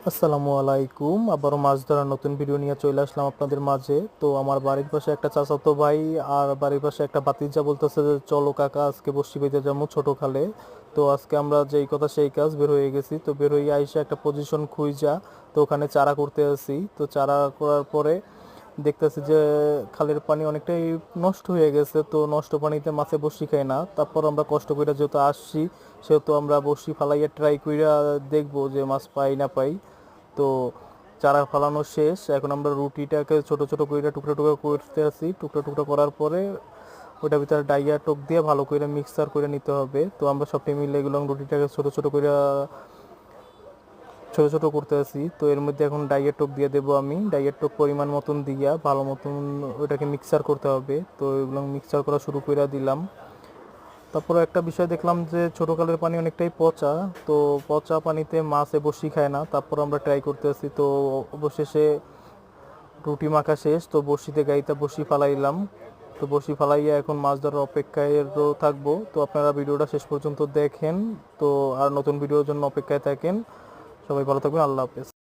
আসসালামু আলাইকুম। আবারও মাছ ধরার নতুন ভিডিও নিয়ে চলে আসলাম আপনাদের মাঝে। তো আমার বাড়ির পাশে একটা চাচাতো ভাই আর বাড়ির পাশে একটা ভাতিজা বলতেছে যে চলো কাকা আজকে বসি বেঁধে যাবো ছোট খালে। তো আজকে আমরা যেই কথা সেই কাজ, বের হয়ে গেছি। তো বের হয়ে আইসা একটা পজিশন খুঁজা, তো ওখানে চারা করতে আসি। তো চারা করার পরে দেখতেছি যে খালের পানি অনেকটাই নষ্ট হয়ে গেছে। তো নষ্ট পানিতে মাছে বসি খায় না। তারপর আমরা কষ্ট করে যেহেতু আসছি, সেহেতু আমরা বসি ফালাইয়া ট্রাই কইরা দেখবো যে মাছ পাই না পাই। তো চারা ফালানো শেষ, এখন আমরা রুটিটাকে ছোট ছোট কইরা টুকরা টুকরা করতে আছি। টুকরা টুকরা করার পরে ওটার ভিতরে ডাইয়া টোক দিয়ে ভালো করে মিক্সার করে নিতে হবে। তো আমরা সবটাই মিলে এগুলো রুটিটাকে ছোট ছোট করে ছোট ছোট করতে আছি। তো এর মধ্যে এখন ডাইয়ের টোক দিয়ে দেবো আমি। ডাইয়ের টোক পরিমাণ মতন দিয়া ভালো মতন ওটাকে মিক্সার করতে হবে। তো এগুলো মিক্সার করা শুরু করে দিলাম। তারপরে একটা বিষয় দেখলাম যে ছোট খালের পানি অনেকটাই পচা। তো পচা পানিতে মাছে বসি খায় না। তারপর আমরা ট্রাই করতে আছি। তো অবশেষে রুটি মাখা শেষ। তো বড়শিতে গাইতে বড়শি ফালাইলাম। তো বড়শি ফালাইয়া এখন মাছ ধরার অপেক্ষায় থাকবো। তো আপনারা ভিডিওটা শেষ পর্যন্ত দেখেন। তো আর নতুন ভিডিওর জন্য অপেক্ষায় থাকেন। সবাই ভালো থাকবেন। আল্লাহ হাফেজ।